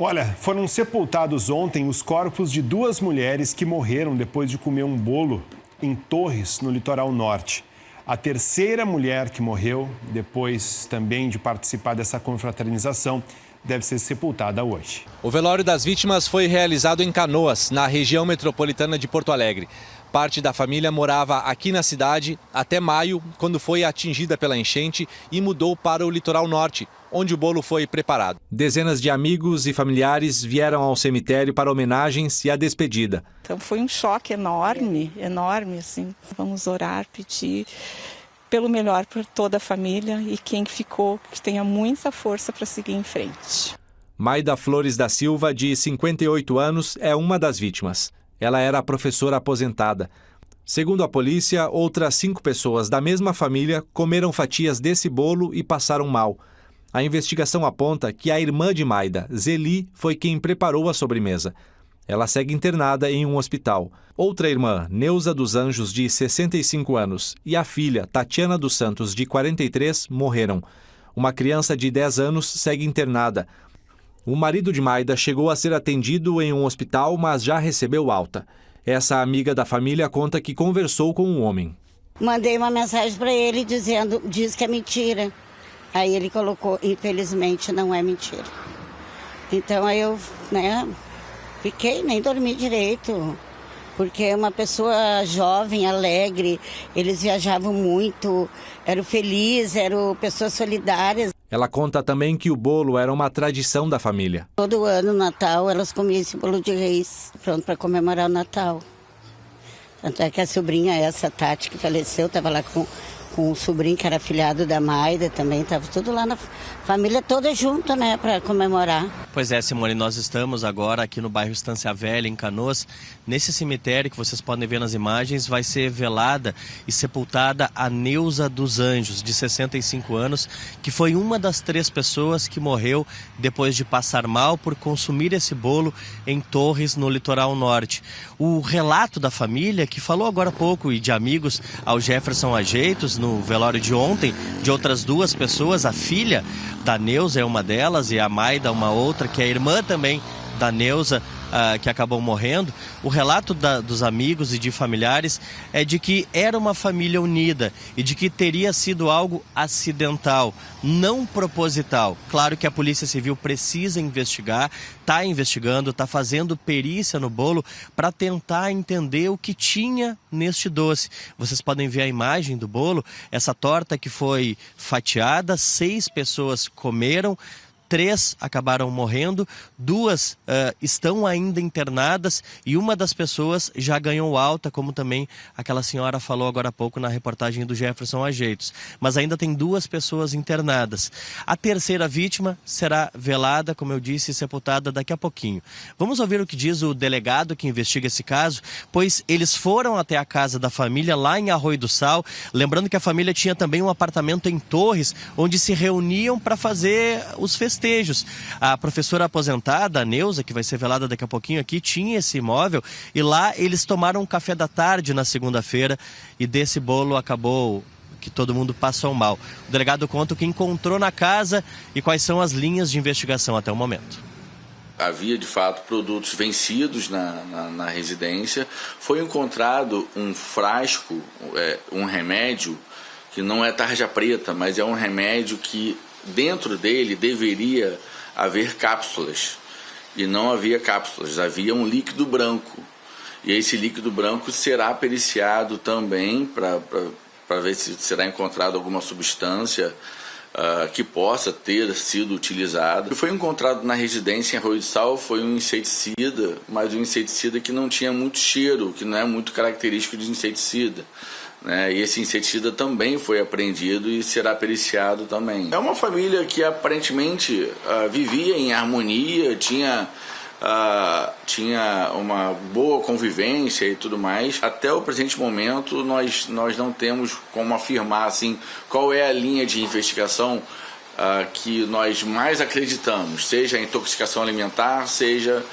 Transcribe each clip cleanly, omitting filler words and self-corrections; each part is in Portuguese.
Olha, foram sepultados ontem os corpos de 2 mulheres que morreram depois de comer um bolo em Torres, no litoral norte. A terceira mulher que morreu, depois também de participar dessa confraternização, deve ser sepultada hoje. O velório das vítimas foi realizado em Canoas, na região metropolitana de Porto Alegre. Parte da família morava aqui na cidade até maio, quando foi atingida pela enchente e mudou para o litoral norte, onde o bolo foi preparado. Dezenas de amigos e familiares vieram ao cemitério para homenagens e a despedida. Então foi um choque enorme, assim. Vamos orar, pedir pelo melhor por toda a família e quem ficou, que tenha muita força para seguir em frente. Maida Flores da Silva, de 58 anos, é uma das vítimas. Ela era professora aposentada. Segundo a polícia, outras 5 pessoas da mesma família comeram fatias desse bolo e passaram mal. A investigação aponta que a irmã de Maida, Zeli, foi quem preparou a sobremesa. Ela segue internada em um hospital. Outra irmã, Neuza dos Anjos, de 65 anos, e a filha, Tatiana dos Santos, de 43, morreram. Uma criança de 10 anos segue internada. O marido de Maida chegou a ser atendido em um hospital, mas já recebeu alta. Essa amiga da família conta que conversou com um homem. Mandei uma mensagem para ele diz que é mentira. Aí ele colocou, infelizmente não é mentira. Então aí eu, fiquei, nem dormi direito. Porque é uma pessoa jovem, alegre, eles viajavam muito, eram felizes, eram pessoas solidárias. Ela conta também que o bolo era uma tradição da família. Todo ano, no Natal, elas comiam esse bolo de reis, pronto para comemorar o Natal. Tanto é que a sobrinha, essa Tati, que faleceu, estava lá com o sobrinho que era afilhado da Maida também, estava tudo lá na família toda junto, para comemorar. Pois é, Simone, nós estamos agora aqui no bairro Estância Velha, em Canoas. Nesse cemitério que vocês podem ver nas imagens, vai ser velada e sepultada a Neuza dos Anjos, de 65 anos, que foi uma das 3 pessoas que morreu depois de passar mal por consumir esse bolo em Torres, no litoral norte. O relato da família, que falou agora há pouco, e de amigos ao Jefferson Ajeitos, no velório de ontem, de outras 2 pessoas, a filha da Neuza é uma delas e a Maida uma outra, que é irmã também da Neuza, que acabou morrendo. O relato dos amigos e de familiares é de que era uma família unida e de que teria sido algo acidental, não proposital. Claro que a Polícia Civil precisa investigar, está investigando, está fazendo perícia no bolo para tentar entender o que tinha neste doce. Vocês podem ver a imagem do bolo, essa torta que foi fatiada, 6 pessoas comeram, 3 acabaram morrendo, 2 estão ainda internadas e uma das pessoas já ganhou alta, como também aquela senhora falou agora há pouco na reportagem do Jefferson Ajeitos. Mas ainda tem 2 pessoas internadas. A terceira vítima será velada, como eu disse, sepultada daqui a pouquinho. Vamos ouvir o que diz o delegado que investiga esse caso, pois eles foram até a casa da família lá em Arroio do Sal. Lembrando que a família tinha também um apartamento em Torres, onde se reuniam para fazer os festejos. A professora aposentada, a Neuza, que vai ser velada daqui a pouquinho aqui, tinha esse imóvel e lá eles tomaram um café da tarde na segunda-feira e desse bolo acabou que todo mundo passou mal. O delegado conta o que encontrou na casa e quais são as linhas de investigação até o momento. Havia, de fato, produtos vencidos na residência. Foi encontrado um frasco, um remédio, que não é tarja preta, mas é um remédio que dentro dele deveria haver cápsulas. E não havia cápsulas, havia um líquido branco. E esse líquido branco será periciado também para ver se será encontrado alguma substância que possa ter sido utilizada. O que foi encontrado na residência em Arroio do Sal foi um inseticida, mas um inseticida que não tinha muito cheiro, que não é muito característico de inseticida. E esse inseticida também foi apreendido e será periciado também. É uma família que aparentemente vivia em harmonia, tinha uma boa convivência e tudo mais. Até o presente momento nós não temos como afirmar assim, qual é a linha de investigação que nós mais acreditamos, seja a intoxicação alimentar, seja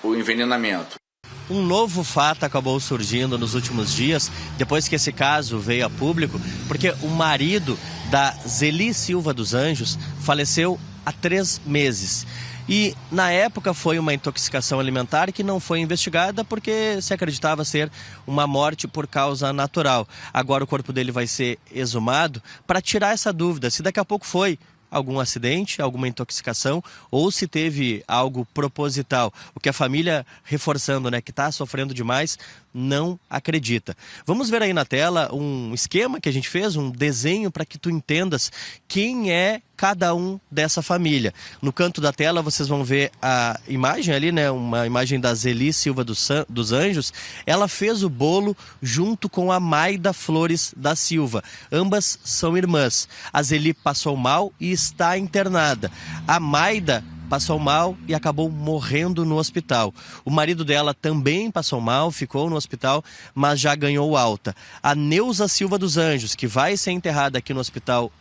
o envenenamento. Um novo fato acabou surgindo nos últimos dias, depois que esse caso veio a público, porque o marido da Zeli Silva dos Anjos faleceu há 3 meses. e na época foi uma intoxicação alimentar que não foi investigada porque se acreditava ser uma morte por causa natural. Agora o corpo dele vai ser exumado para tirar essa dúvida se daqui a pouco foi algum acidente, alguma intoxicação ou se teve algo proposital. O que a família, reforçando, né, que está sofrendo demais, não acredita. Vamos ver aí na tela um esquema que a gente fez, um desenho para que tu entendas quem é cada um dessa família. No canto da tela vocês vão ver a imagem ali, né, uma imagem da Zeli Silva dos Anjos. Ela fez o bolo junto com a Maida Flores da Silva. Ambas são irmãs. A Zeli passou mal e está internada. A Maida passou mal e acabou morrendo no hospital. O marido dela também passou mal, ficou no hospital, mas já ganhou alta. A Neuza Silva dos Anjos, que vai ser enterrada aqui no hospital,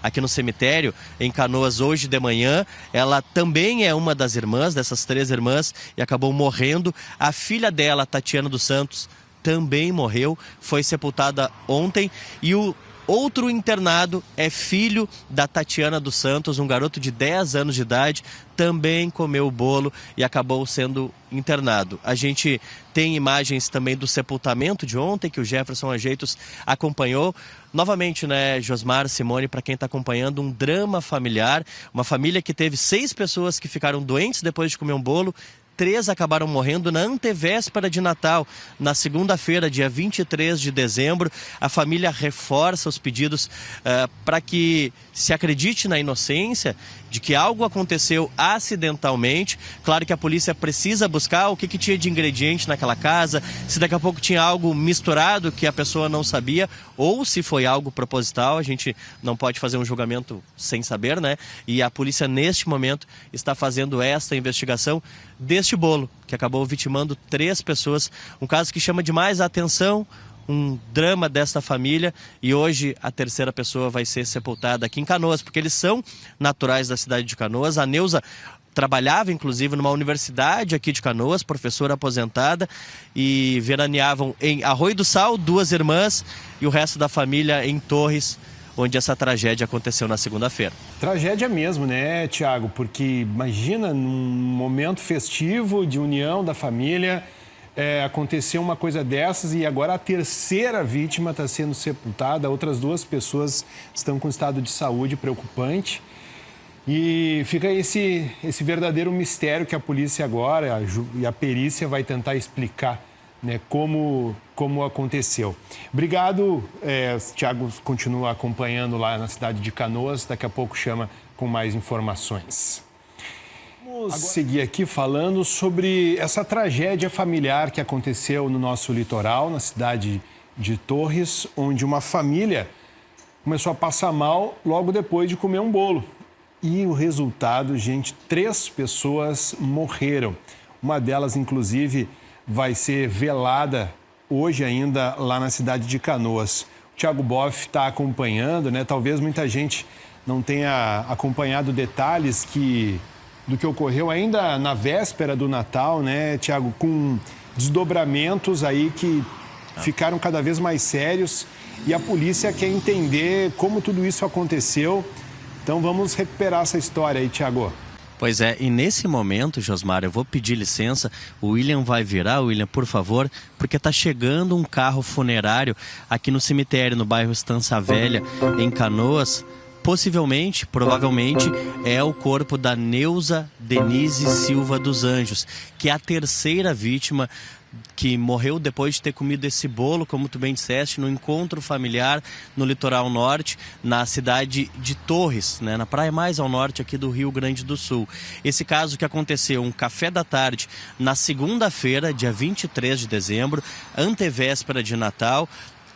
aqui no cemitério, em Canoas, hoje de manhã, ela também é uma das irmãs, dessas 3 irmãs, e acabou morrendo. A filha dela, Tatiana dos Santos, também morreu, foi sepultada ontem, e o outro internado é filho da Tatiana dos Santos, um garoto de 10 anos de idade, também comeu o bolo e acabou sendo internado. A gente tem imagens também do sepultamento de ontem, que o Jefferson Ajeitos acompanhou. Novamente, né, Josmar, Simone, para quem está acompanhando, um drama familiar, uma família que teve 6 pessoas que ficaram doentes depois de comer um bolo. 3 acabaram morrendo na antevéspera de Natal, na segunda-feira, dia 23 de dezembro. A família reforça os pedidos para que se acredite na inocência de que algo aconteceu acidentalmente. Claro que a polícia precisa buscar o que tinha de ingrediente naquela casa, se daqui a pouco tinha algo misturado que a pessoa não sabia, ou se foi algo proposital. A gente não pode fazer um julgamento sem saber, né? E a polícia, neste momento, está fazendo esta investigação deste bolo, que acabou vitimando 3 pessoas. Um caso que chama demais a atenção, um drama desta família, e hoje a 3ª pessoa vai ser sepultada aqui em Canoas, porque eles são naturais da cidade de Canoas. A Neuza trabalhava, inclusive, numa universidade aqui de Canoas, professora aposentada, e veraneavam em Arroio do Sal, 2 irmãs, e o resto da família em Torres, onde essa tragédia aconteceu na segunda-feira. Tragédia mesmo, né, Tiago? Porque imagina, num momento festivo de união da família, aconteceu uma coisa dessas e agora a 3ª vítima está sendo sepultada. Outras 2 pessoas estão com estado de saúde preocupante. E fica esse verdadeiro mistério que a polícia agora e a perícia vai tentar explicar, né, como aconteceu. Obrigado, Tiago continua acompanhando lá na cidade de Canoas, daqui a pouco chama com mais informações. Vamos seguir aqui falando sobre essa tragédia familiar que aconteceu no nosso litoral, na cidade de Torres, onde uma família começou a passar mal logo depois de comer um bolo. E o resultado, gente, 3 pessoas morreram. Uma delas, inclusive, vai ser velada hoje ainda lá na cidade de Canoas. O Thiago Boff está acompanhando, né? Talvez muita gente não tenha acompanhado detalhes do que ocorreu ainda na véspera do Natal, né, Thiago? Com desdobramentos aí que ficaram cada vez mais sérios e a polícia quer entender como tudo isso aconteceu. Então vamos recuperar essa história aí, Thiago. Pois é, e nesse momento, Josmar, eu vou pedir licença, o William vai virar, William, por favor, porque está chegando um carro funerário aqui no cemitério, no bairro Estância Velha, em Canoas. Possivelmente, provavelmente, é o corpo da Neuza Denise Silva dos Anjos, que é a 3ª vítima que morreu depois de ter comido esse bolo, como tu bem disseste, no encontro familiar no litoral norte, na cidade de Torres, né, na praia mais ao norte aqui do Rio Grande do Sul. Esse caso que aconteceu um café da tarde na segunda-feira, dia 23 de dezembro, antevéspera de Natal.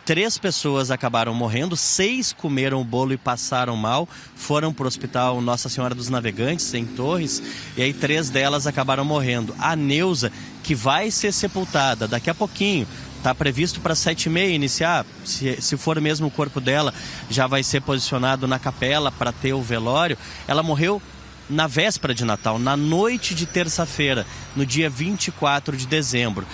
3 pessoas acabaram morrendo, 6 comeram o bolo e passaram mal, foram para o hospital Nossa Senhora dos Navegantes, em Torres, e aí 3 delas acabaram morrendo. A Neuza, que vai ser sepultada daqui a pouquinho, está previsto para 7h30 iniciar, se for mesmo o corpo dela, já vai ser posicionado na capela para ter o velório. Ela morreu na véspera de Natal, na noite de terça-feira, no dia 24 de dezembro.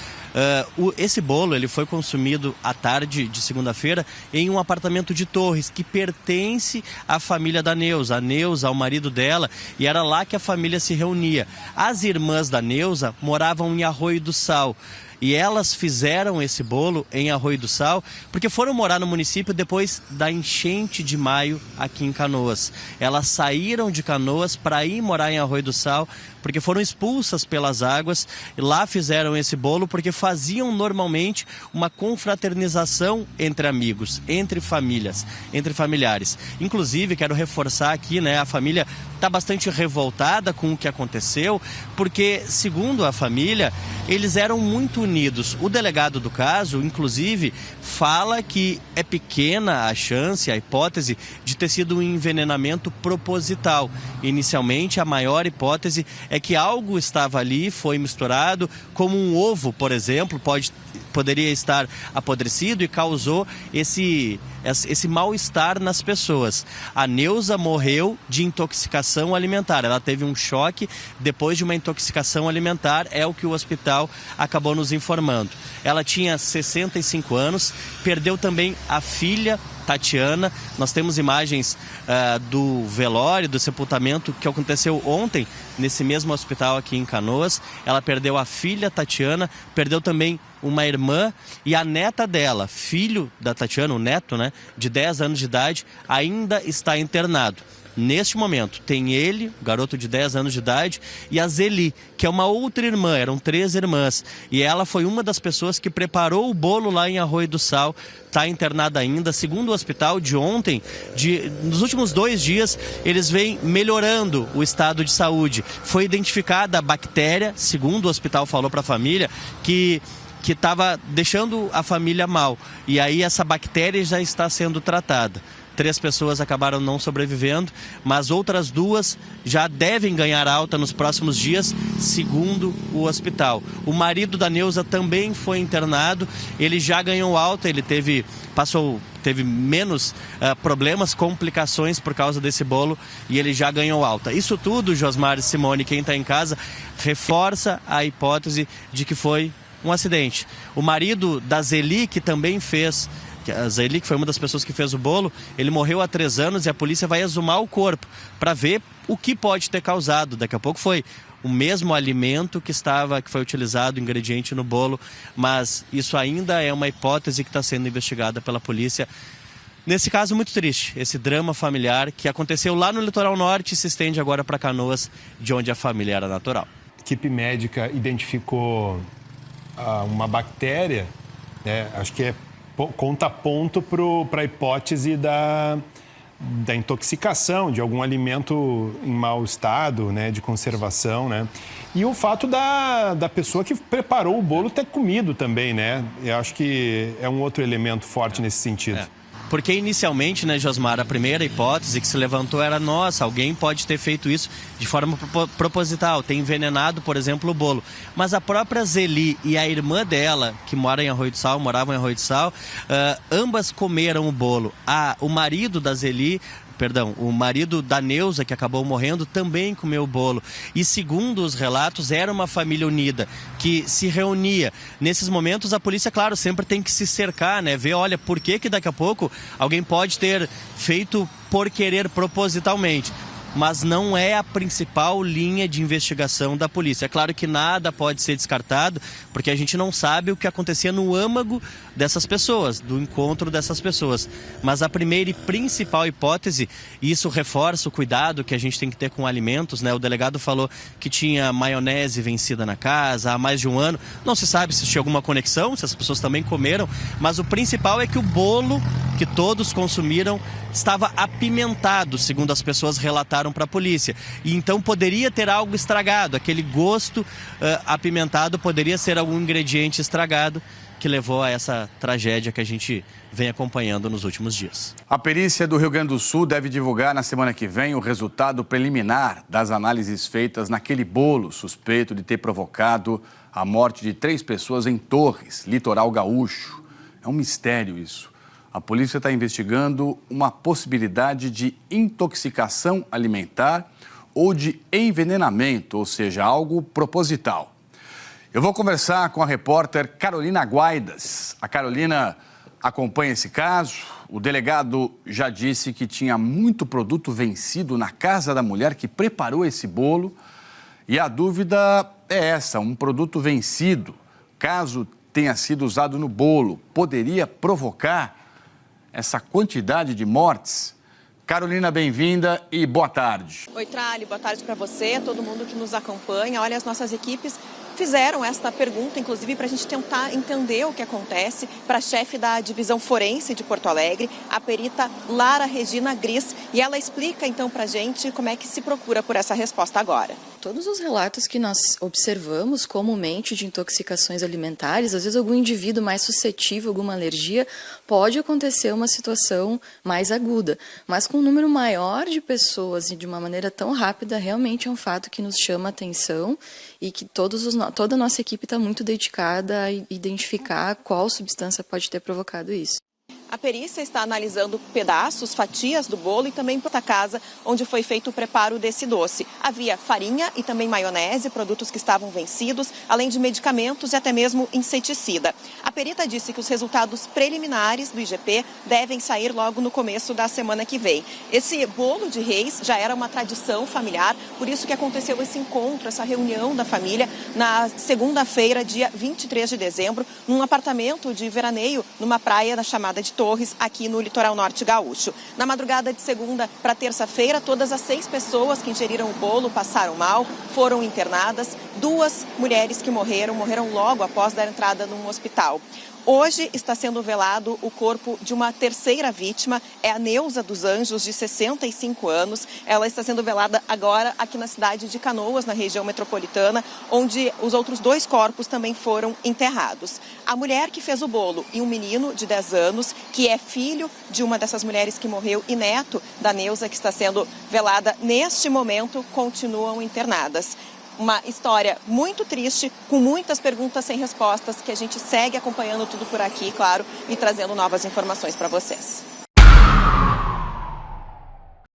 Esse bolo ele foi consumido à tarde de segunda-feira em um apartamento de Torres, que pertence à família da Neuza. A Neuza, ao marido dela, e era lá que a família se reunia. As irmãs da Neuza moravam em Arroio do Sal. E elas fizeram esse bolo em Arroio do Sal porque foram morar no município depois da enchente de maio aqui em Canoas. Elas saíram de Canoas para ir morar em Arroio do Sal porque foram expulsas pelas águas e lá fizeram esse bolo porque faziam normalmente uma confraternização entre amigos, entre famílias, entre familiares. Inclusive, quero reforçar aqui, né, a família está bastante revoltada com o que aconteceu, porque, segundo a família, eles eram muito unidos. O delegado do caso, inclusive, fala que é pequena a chance, a hipótese de ter sido um envenenamento proposital. Inicialmente, a maior hipótese é que algo estava ali, foi misturado, como um ovo, por exemplo, poderia estar apodrecido e causou esse mal-estar nas pessoas. A Neuza morreu de intoxicação alimentar. Ela teve um choque depois de uma intoxicação alimentar, é o que o hospital acabou nos informando. Ela tinha 65 anos, perdeu também a filha Tatiana. Nós temos imagens do velório, do sepultamento que aconteceu ontem nesse mesmo hospital aqui em Canoas. Ela perdeu a filha Tatiana, perdeu também uma irmã e a neta dela, filho da Tatiana, o neto, né, de 10 anos de idade, ainda está internado. Neste momento, tem ele, garoto de 10 anos de idade, e a Zeli, que é uma outra irmã, eram 3 irmãs. E ela foi uma das pessoas que preparou o bolo lá em Arroio do Sal, está internada ainda. Segundo o hospital, de ontem, nos últimos 2 dias, eles vêm melhorando o estado de saúde. Foi identificada a bactéria, segundo o hospital falou para a família, que estava deixando a família mal. E aí essa bactéria já está sendo tratada. 3 pessoas acabaram não sobrevivendo, mas outras 2 já devem ganhar alta nos próximos dias, segundo o hospital. O marido da Neuza também foi internado, ele já ganhou alta, ele teve menos problemas, complicações por causa desse bolo e ele já ganhou alta. Isso tudo, Josmar e Simone, quem está em casa, reforça a hipótese de que foi um acidente. O marido da Zeli, que também fez... A Zeli, que foi uma das pessoas que fez o bolo, ele morreu há 3 anos e a polícia vai exumar o corpo para ver o que pode ter causado. Daqui a pouco foi o mesmo alimento que foi utilizado, ingrediente no bolo, mas isso ainda é uma hipótese que está sendo investigada pela polícia. Nesse caso, muito triste, esse drama familiar que aconteceu lá no litoral norte e se estende agora para Canoas, de onde a família era natural. A equipe médica identificou uma bactéria, né? Acho que conta ponto para a hipótese da intoxicação de algum alimento em mau estado, né, de conservação, né? E o fato da pessoa que preparou o bolo ter comido também, né? Eu acho que é um outro elemento forte nesse sentido. Porque inicialmente, né, Josmar, a primeira hipótese que se levantou era, nossa, alguém pode ter feito isso de forma proposital, ter envenenado, por exemplo, o bolo. Mas a própria Zeli e a irmã dela, que moravam em Arroio do Sal, ambas comeram o bolo. O marido da Zeli... o marido da Neuza, que acabou morrendo, também comeu o bolo. E segundo os relatos, era uma família unida, que se reunia. Nesses momentos, a polícia, claro, sempre tem que se cercar, né? Ver, olha, por que daqui a pouco alguém pode ter feito por querer propositalmente. Mas não é a principal linha de investigação da polícia. É claro que nada pode ser descartado, porque a gente não sabe o que acontecia no âmago dessas pessoas, do encontro dessas pessoas. Mas a primeira e principal hipótese, e isso reforça o cuidado que a gente tem que ter com alimentos, né? O delegado falou que tinha maionese vencida na casa há mais de 1 ano. Não se sabe se tinha alguma conexão, se as pessoas também comeram, mas o principal é que o bolo que todos consumiram estava apimentado, segundo as pessoas relataram para a polícia. E então poderia ter algo estragado, aquele gosto apimentado poderia ser algum ingrediente estragado que levou a essa tragédia que a gente vem acompanhando nos últimos dias. A perícia do Rio Grande do Sul deve divulgar na semana que vem o resultado preliminar das análises feitas naquele bolo suspeito de ter provocado a morte de 3 pessoas em Torres, litoral gaúcho. É um mistério isso. A polícia está investigando uma possibilidade de intoxicação alimentar ou de envenenamento, ou seja, algo proposital. Eu vou conversar com a repórter Carolina Guaidas. A Carolina acompanha esse caso. O delegado já disse que tinha muito produto vencido na casa da mulher que preparou esse bolo. E a dúvida é essa: um produto vencido, caso tenha sido usado no bolo, poderia provocar essa quantidade de mortes? Carolina, bem-vinda e boa tarde. Oi, Trali, boa tarde para você, todo mundo que nos acompanha. Olha, as nossas equipes fizeram esta pergunta, inclusive, para a gente tentar entender o que acontece para a chefe da divisão forense de Porto Alegre, a perita Lara Regina Gris. E ela explica, então, para a gente como é que se procura por essa resposta agora. Todos os relatos que nós observamos comumente de intoxicações alimentares, às vezes algum indivíduo mais suscetível a alguma alergia, pode acontecer uma situação mais aguda. Mas com um número maior de pessoas e de uma maneira tão rápida, realmente é um fato que nos chama a atenção e que toda a nossa equipe está muito dedicada a identificar qual substância pode ter provocado isso. A perícia está analisando pedaços, fatias do bolo e também a casa onde foi feito o preparo desse doce. Havia farinha e também maionese, produtos que estavam vencidos, além de medicamentos e até mesmo inseticida. A perita disse que os resultados preliminares do IGP devem sair logo no começo da semana que vem. Esse bolo de reis já era uma tradição familiar, por isso que aconteceu esse encontro, essa reunião da família na segunda-feira, dia 23 de dezembro, num apartamento de veraneio numa praia da chamada de Torres, aqui no litoral norte gaúcho. Na madrugada de segunda para terça-feira, todas as 6 pessoas que ingeriram o bolo passaram mal, foram internadas. 2 mulheres que morreram logo após dar entrada num hospital. Hoje está sendo velado o corpo de uma terceira vítima, é a Neuza dos Anjos, de 65 anos. Ela está sendo velada agora aqui na cidade de Canoas, na região metropolitana, onde os outros 2 corpos também foram enterrados. A mulher que fez o bolo e um menino de 10 anos, que é filho de uma dessas mulheres que morreu e neto da Neuza, que está sendo velada neste momento, continuam internadas. Uma história muito triste, com muitas perguntas sem respostas, que a gente segue acompanhando tudo por aqui, claro, e trazendo novas informações para vocês.